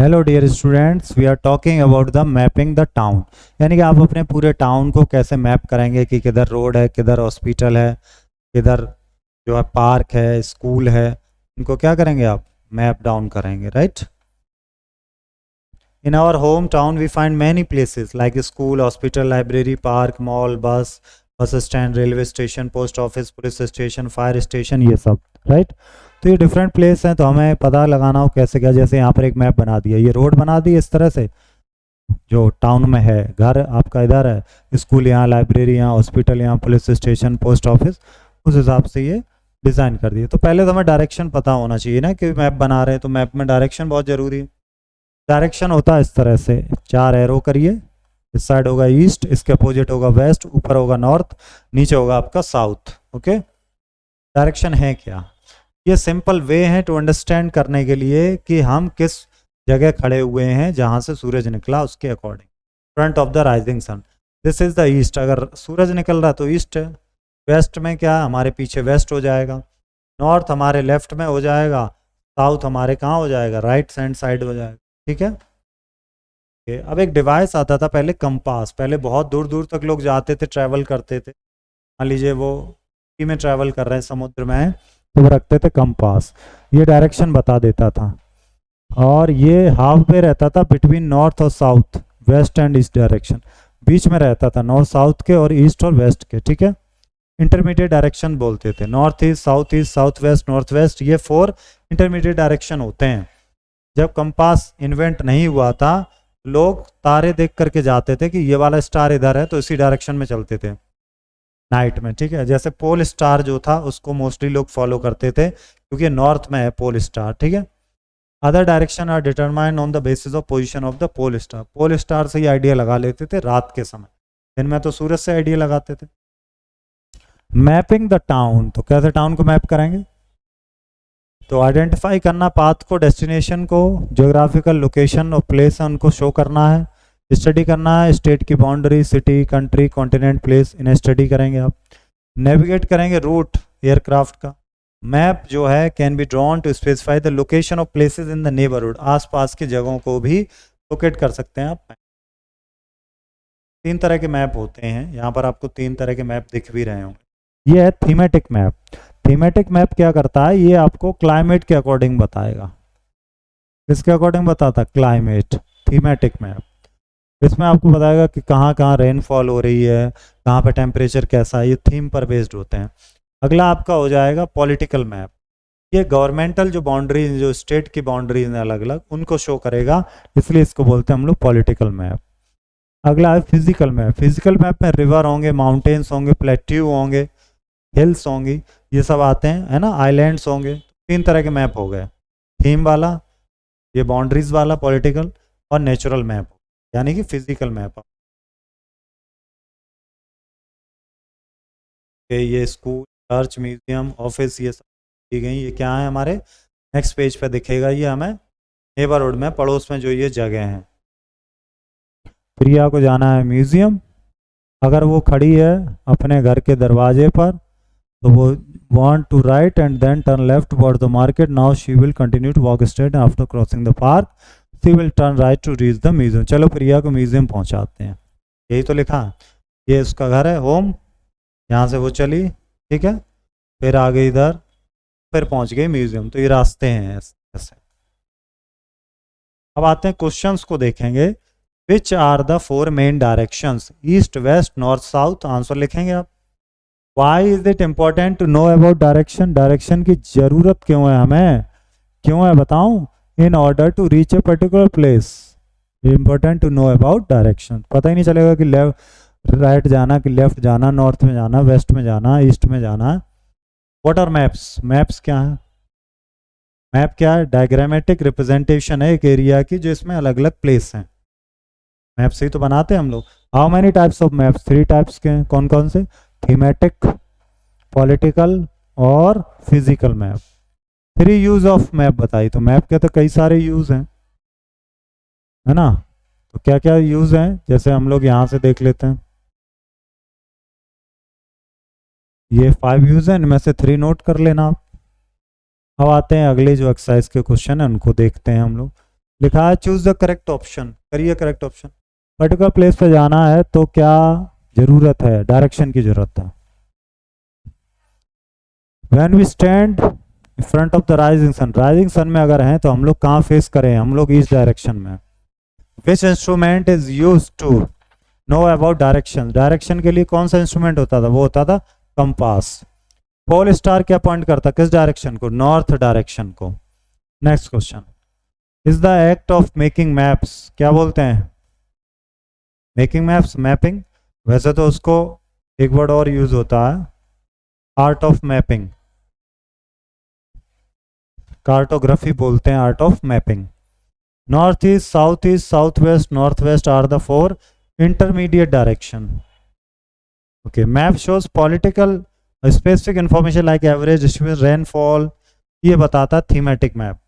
Hello dear students, we are talking about the mapping the town. यानी कि आप अपने पूरे टाउन को कैसे मैप करेंगे कि किधर रोड है, किधर हॉस्पिटल है, किधर जो है पार्क है, स्कूल है, इनको क्या करेंगे आप मैप डाउन करेंगे, right. In our home town we find many places like school, hospital, library, park, mall, bus stand, railway station, post office, police station, fire station, ये सब, राइट। तो ये डिफरेंट प्लेस हैं, तो हमें पता लगाना हो कैसे क्या। जैसे यहाँ पर एक मैप बना दिया, ये रोड बना दी इस तरह से, जो टाउन में है, घर आपका इधर है, स्कूल यहाँ, लाइब्रेरी यहाँ, हॉस्पिटल यहाँ, पुलिस स्टेशन, पोस्ट ऑफिस, उस हिसाब से ये डिज़ाइन कर दिए। तो पहले तो हमें डायरेक्शन पता होना चाहिए ना, कि मैप बना रहे हैं तो मैप में डायरेक्शन बहुत ज़रूरी है। डायरेक्शन होता है इस तरह से, 4 एरो करिए। इस साइड होगा ईस्ट, इसके अपोजिट होगा वेस्ट, ऊपर होगा नॉर्थ, नीचे होगा आपका साउथ। ओके, डायरेक्शन है क्या? ये सिंपल वे है टू अंडरस्टैंड करने के लिए कि हम किस जगह खड़े हुए हैं जहां से सूरज निकला, उसके according. Front of the rising sun, this is the east. अगर सूरज निकल रहा तो ईस्ट है। वेस्ट में क्या, हमारे पीछे वेस्ट हो जाएगा। नॉर्थ हमारे लेफ्ट में हो जाएगा। साउथ हमारे कहाँ हो जाएगा, राइट हैंड साइड हो जाएगा। ठीक है। अब एक डिवाइस आता था पहले, कंपास। पहले बहुत दूर दूर तक लोग जाते थे, ट्रैवल करते थे। मान लीजिए वो सी में ट्रैवल कर रहे हैं, समुद्र में, तो वो रखते थे कंपास। ये डायरेक्शन बता देता था, और ये हाफ पे रहता था बिटवीन नॉर्थ और south, west and east direction. बीच में रहता था नॉर्थ साउथ के और ईस्ट और वेस्ट के। ठीक है, इंटरमीडिएट डायरेक्शन बोलते थे। North east, south west, north waste, ये 4 इंटरमीडिएट डायरेक्शन होते हैं। जब कंपास इन्वेंट नहीं हुआ था, लोग तारे देख करके जाते थे कि ये वाला स्टार इधर है, तो इसी डायरेक्शन में चलते थे नाइट में। ठीक है, जैसे पोल स्टार जो था उसको मोस्टली लोग फॉलो करते थे, क्योंकि नॉर्थ में है पोल स्टार। ठीक है, other direction are determined on the basis of position of the pole star. Pole star से ही आइडिया लगा लेते थे रात के समय, दिन में तो सूरज से आइडिया लगाते थे। मैपिंग द टाउन, तो कैसे टाउन को मैप करेंगे? तो आइडेंटिफाई करना पाथ को, डेस्टिनेशन को, ज्योग्राफिकल लोकेशन और प्लेस है उनको शो करना है। स्टडी करना है स्टेट की boundary, city, country, continent, place, इन्हें स्टडी करेंगे आप। नेविगेट करेंगे रूट एयरक्राफ्ट का। मैप जो है can be drawn to specify the location of places in the neighbourhood. आसपास की जगहों को भी लोकेट कर सकते हैं आप। 3 तरह के मैप होते हैं, यहाँ पर आपको 3 तरह के मैप दिख भी रहे होंगे। ये है थीमेटिक मैप। थीमेटिक मैप क्या करता है, ये आपको क्लाइमेट के अकॉर्डिंग बताएगा। किसके अकॉर्डिंग बताता? क्लाइमेट। थीमेटिक मैप इसमें आपको बताएगा कि कहाँ कहाँ रेनफॉल हो रही है, कहाँ पे टेम्परेचर कैसा है, ये थीम पर बेस्ड होते हैं। अगला आपका हो जाएगा पॉलिटिकल मैप। ये गवर्नमेंटल जो बाउंड्रीज, जो स्टेट की बाउंड्रीज हैं अलग अलग, उनको शो करेगा, इसलिए इसको बोलते हैं हम लोग पॉलिटिकल मैप। अगला है फिजिकल मैप। फिजिकल मैप में रिवर होंगे, माउंटेन्स होंगे, प्लेट्यू होंगे, हिल्स होंगी, ये सब आते हैं, है ना, आइलैंड्स होंगे। 3 तरह के मैप हो गए, थीम वाला, ये बाउंड्रीज वाला पॉलिटिकल, और नेचुरल मैप यानी कि फिजिकल मैप। ये स्कूल, चर्च, म्यूजियम, ऑफिस, ये सब दी गई। ये क्या है हमारे नेक्स्ट पेज पे दिखेगा, ये हमें नेबरहुड में, पड़ोस में जो ये जगह हैं। प्रिया को जाना है म्यूजियम। अगर वो खड़ी है अपने घर के दरवाजे पर, तो वो want to right and then turn left toward the market. Now she will continue to walk straight and after crossing the park she will turn right to reach the museum. चलो प्रिया को म्यूजियम पहुंचाते हैं, यही तो लिखा। ये उसका घर है, होम, यहाँ से वो चली, ठीक है, फिर आ गई इधर, फिर पहुंच गई म्यूजियम। तो ये रास्ते हैं ऐसे। अब आते हैं क्वेश्चंस को देखेंगे। Which are the 4 main directions, east, west, north, south? Answer लिखेंगे आप। Why is it important to know about direction? Direction की जरूरत क्यों है हमें, क्यों है बताऊं? In order to reach a particular place, important to know about direction. पता ही नहीं चलेगा कि लेफ्ट राइट जाना, कि लेफ्ट जाना, नॉर्थ में जाना, वेस्ट में जाना, ईस्ट में जाना। What are maps? मैप्स क्या है? मैप क्या है? डायग्रामेटिक रिप्रेजेंटेशन है एक एरिया की, जो इसमें अलग अलग प्लेस हैं। मैप से ही तो बनाते हैं हम लोग। How many types of maps? 3 types के हैं। कौन कौन से? थीमेटिक, पॉलिटिकल और physical map. 3 use of map बताई। तो मैप के तो कई सारे यूज हैं, है ना। तो क्या क्या यूज हैं, जैसे हम लोग यहाँ से देख लेते हैं। ये 5 यूज हैं, इनमें से 3 नोट कर लेना आप। अब आते हैं अगले जो एक्सरसाइज के क्वेश्चन है, उनको देखते हैं हम लोग। लिखा है चूज द करेक्ट ऑप्शन, करिए करेक्ट ऑप्शन। पर्टिकुलर प्लेस पे जाना है तो क्या जरूरत है, डायरेक्शन की जरूरत है। When we stand in front of the rising sun में अगर हैं तो हम लोग कहाँ फेस करें, हम लोग ईस्ट डायरेक्शन में। Which instrument is use to know about direction, direction के लिए कौन सा इंस्ट्रूमेंट होता था, वो होता था कंपास। पोल स्टार क्या पॉइंट करता, किस डायरेक्शन को, नॉर्थ डायरेक्शन को। Next question, is the act of making maps, क्या बोलते हैं, मेकिंग मैप्स, मैपिंग। वैसे तो उसको एक वर्ड और यूज होता है, आर्ट ऑफ मैपिंग, कार्टोग्राफी बोलते हैं, art of mapping. North east, south west, north west are the four intermediate direction. Okay, map shows political specific information like average distribution rainfall, ये बताता thematic map.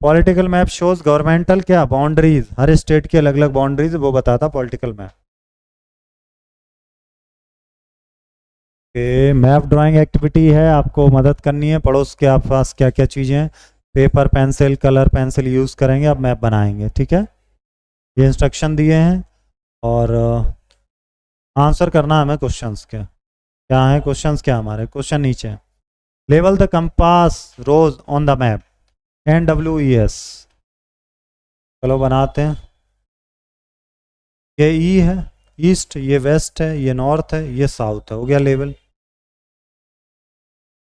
Political map shows governmental क्या, boundaries, हर state की अलग अलग boundaries, वो बताता political map. Map drawing activity है, आपको मदद करनी है, पड़ोस के आप पास क्या क्या चीज़ें हैं, paper pencil colour pencil use करेंगे, आप मैप बनाएंगे, ठीक है। ये इंस्ट्रक्शन दिए हैं और आंसर करना है हमें क्वेश्चंस के। क्या है क्वेश्चंस, क्या हमारे क्वेश्चन नीचे हैं। Level the compass rose on the map, NWES, चलो बनाते हैं। ये ई है ईस्ट, ये वेस्ट है, ये नॉर्थ है, ये साउथ है, हो गया level.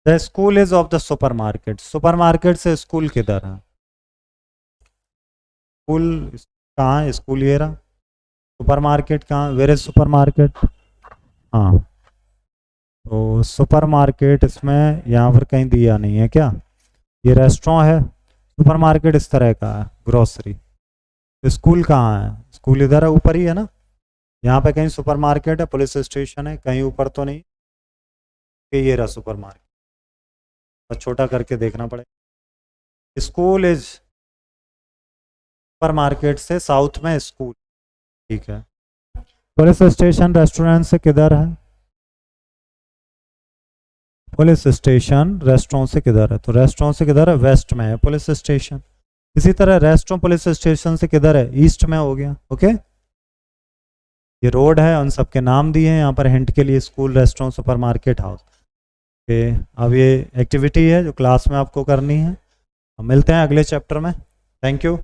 The school is of the super market, super market से स्कूल किधर है, स्कूल कहाँ है, स्कूल ये रहा, सुपर मार्केट कहाँ, वेर इज सुपर मार्केट, हाँ तो सुपर मार्केट इसमें यहाँ पर कहीं दिया नहीं है क्या, ये रेस्टोरेंट है, सुपर मार्केट इस तरह का है, ग्रोसरी। स्कूल कहाँ है, स्कूल इधर है, ऊपर ही है ना, यहाँ पे कहीं सुपर मार्केट है, पुलिस स्टेशन है, कहीं ऊपर तो नहीं, कि ये रहा सुपर मार्केट, बस छोटा करके देखना पड़ेगा। स्कूल इज सुपर मार्केट से साउथ में स्कूल, ठीक है। पुलिस स्टेशन रेस्टोरेंट से किधर है, पुलिस स्टेशन रेस्टोरेंट से किधर है, तो रेस्टोरेंट से किधर है, वेस्ट में है पुलिस स्टेशन। इसी तरह रेस्टोरेंट पुलिस स्टेशन से किधर है, ईस्ट में हो गया, ओके। ये रोड है, उन सबके नाम दिए हैं यहाँ पर हिंट के लिए, school restaurant super market house. Okay, अब ये एक्टिविटी है जो क्लास में आपको करनी है, हम मिलते हैं अगले चैप्टर में, थैंक यू।